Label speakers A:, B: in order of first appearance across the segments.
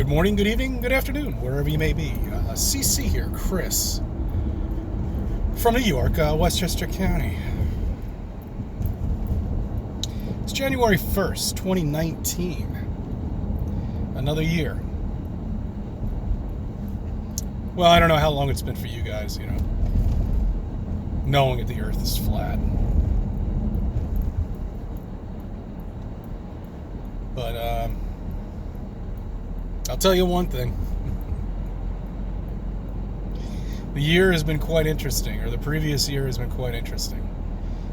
A: Good morning, good evening, good afternoon, wherever you may be. CC here, Chris, from New York, Westchester County. It's January 1st, 2019. Another year. Well, I don't know how long it's been for you guys, knowing that the earth is flat. But, I'll tell you one thing. The year has been quite interesting, or the previous year has been quite interesting.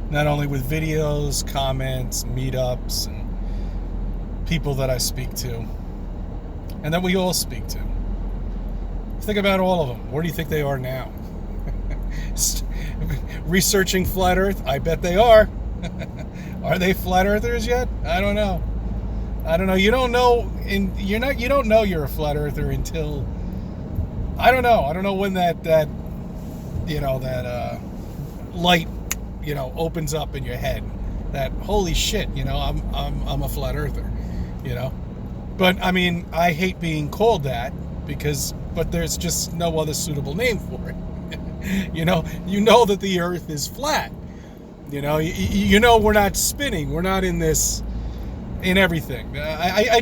A: Not only with videos, comments, meetups, and people that I speak to, and that we all speak to. Think about all of them. Where do you think they are now? Researching flat Earth? I bet they are. Are they flat Earthers yet? I don't know. You don't know, you don't know you're a flat Earther until I don't know when that light opens up in your head. That holy shit, I'm a flat Earther, But I mean, I hate being called that but there's just no other suitable name for it. You know that the Earth is flat. We're not spinning. We're not in this. In everything. I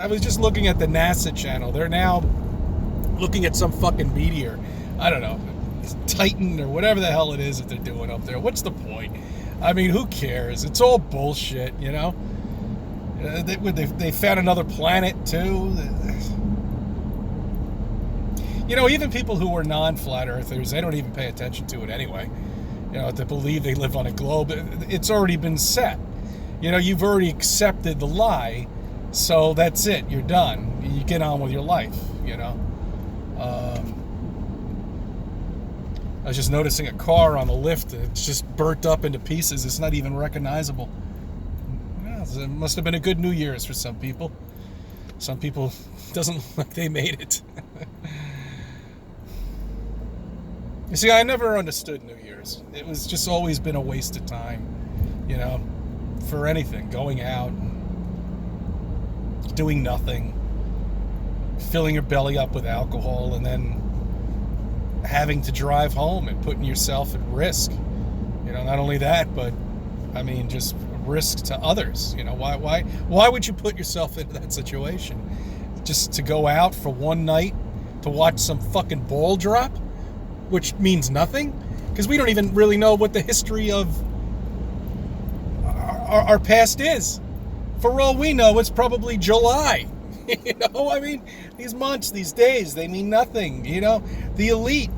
A: was just looking at the NASA channel. They're now looking at some fucking meteor. I don't know, Titan or whatever the hell it is that they're doing up there. What's the point? I mean, who cares? It's all bullshit, They found another planet too. Even people who are non-flat earthers, they don't even pay attention to it anyway. To believe they live on a globe, it's already been set. You've already accepted the lie, so that's it. You're done. You get on with your life, I was just noticing a car on the lift. It's just burnt up into pieces. It's not even recognizable. It must have been a good New Year's for some people. Some people doesn't look like they made it. You see, I never understood New Year's. It was just always been a waste of time, for anything, going out, doing nothing, filling your belly up with alcohol, and then having to drive home and putting yourself at risk. Not only that, but I mean, just risk to others. Why would you put yourself into that situation? Just to go out for one night to watch some fucking ball drop, which means nothing, because we don't even really know what the history of our past is. For all we know, it's probably July. I mean, these months, these days, they mean nothing. The elite,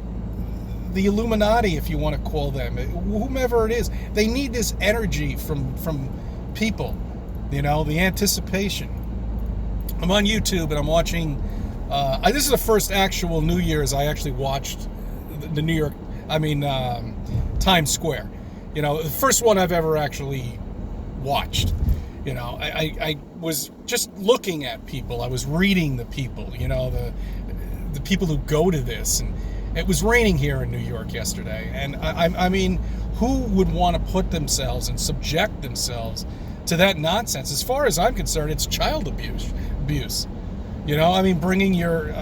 A: the Illuminati, if you want to call them, whomever it is, they need this energy from people. The anticipation. I'm on YouTube and I'm watching. This is the first actual New Year's I actually watched the New York. Times Square. The first one I've ever actually watched. I was just looking at people. I was reading the people, the people who go to this. And it was raining here in New York yesterday. And I mean, who would want to put themselves and subject themselves to that nonsense? As far as I'm concerned, it's child abuse. Bringing your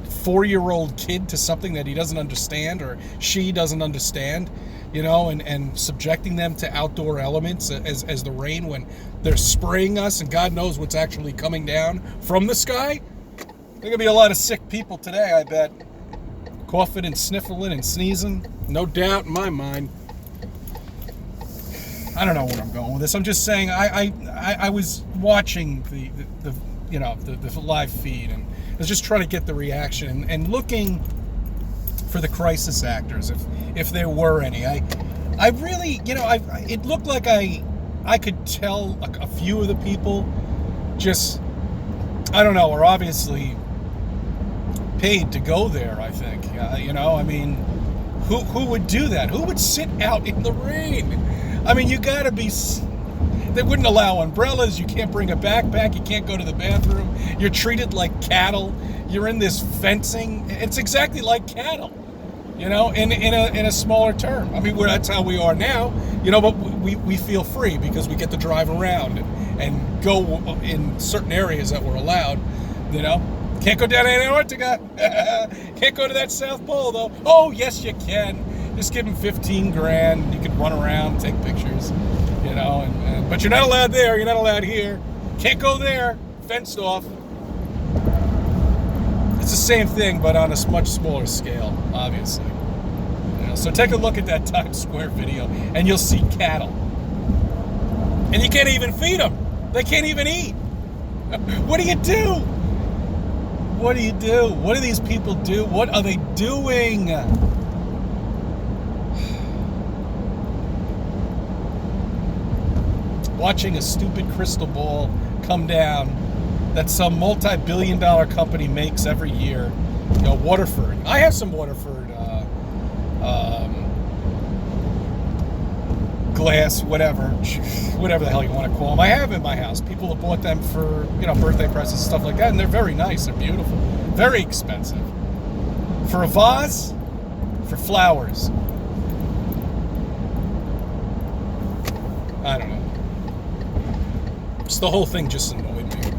A: 4-year-old kid to something that he doesn't understand or she doesn't understand, and subjecting them to outdoor elements as the rain when they're spraying us and God knows what's actually coming down from the sky. There's going to be a lot of sick people today, I bet. Coughing and sniffling and sneezing. No doubt in my mind. I don't know where I'm going with this. I'm just saying I was watching the live feed and I was just trying to get the reaction and looking for the crisis actors, if there were any. I really, it looked like I could tell a few of the people just, I don't know, are obviously paid to go there, I think. Who would do that? Who would sit out in the rain? I mean, you gotta be... They wouldn't allow umbrellas. You can't bring a backpack. You can't go to the bathroom. You're treated like cattle. You're in this fencing. It's exactly like cattle, in a smaller term. I mean, that's how we are now, but we feel free because we get to drive around and go in certain areas that were allowed. You know, can't go down to Antarctica. Can't go to that South Pole though. Oh yes, you can. Just give them 15 grand. You can run around, take pictures. You know, but you're not allowed there. You're not allowed here. Can't go there. Fenced off. It's the same thing, but on a much smaller scale, obviously. You know, so take a look at that Times Square video, and you'll see cattle. And you can't even feed them. They can't even eat. What do you do? What do you do? What do these people do? What are they doing? Watching a stupid crystal ball come down that some multi-billion-dollar company makes every year. You know, Waterford. I have some Waterford glass, whatever the hell you want to call them. I have in my house. People have bought them for, you know, birthday presents, stuff like that, and they're very nice. They're beautiful. Very expensive. For a vase, for flowers. I don't know. Just the whole thing just annoyed me.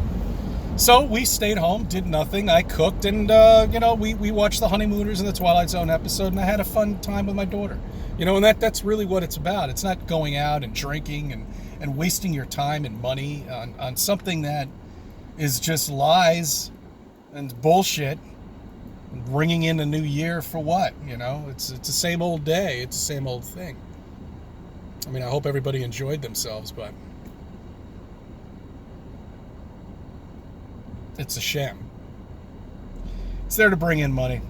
A: So we stayed home, did nothing. I cooked, and you know, we watched The Honeymooners and the Twilight Zone episode, and I had a fun time with my daughter. You know, and that's really what it's about. It's not going out and drinking and wasting your time and money on something that is just lies and bullshit. And ringing in a new year for what? You know, it's the same old day. It's the same old thing. I mean, I hope everybody enjoyed themselves, but it's a sham. It's there to bring in money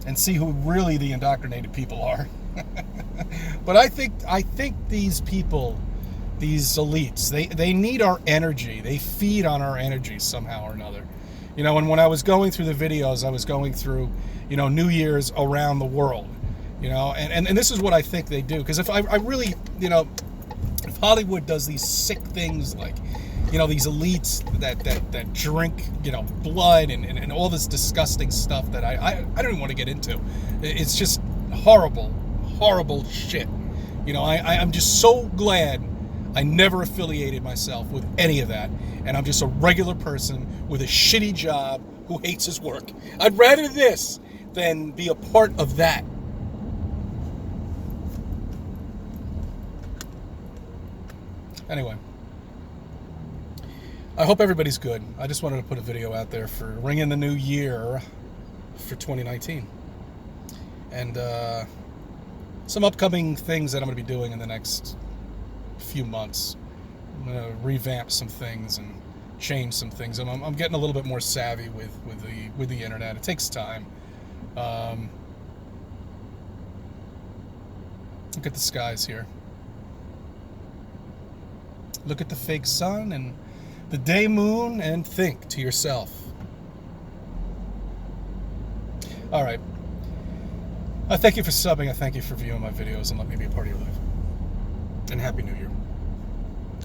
A: and see who really the indoctrinated people are. But I think these people, these elites, they need our energy. They feed on our energy somehow or another. You know, and when I was going through the videos, I was going through, you know, New Year's around the world. You know, and this is what I think they do. Because if I really, you know, if Hollywood does these sick things like, you know, these elites that drink, you know, blood and all this disgusting stuff that I don't even want to get into. It's just horrible shit. You know, I'm just so glad I never affiliated myself with any of that. And I'm just a regular person with a shitty job who hates his work. I'd rather this than be a part of that. Anyway, I hope everybody's good. I just wanted to put a video out there for ringing the new year for 2019. And some upcoming things that I'm going to be doing in the next few months. I'm going to revamp some things and change some things. I'm getting a little bit more savvy with the internet. It takes time. Look at the skies here. Look at the fake sun and the day moon and think to yourself. All right. I thank you for subbing. I thank you for viewing my videos and letting me be a part of your life. And Happy New Year.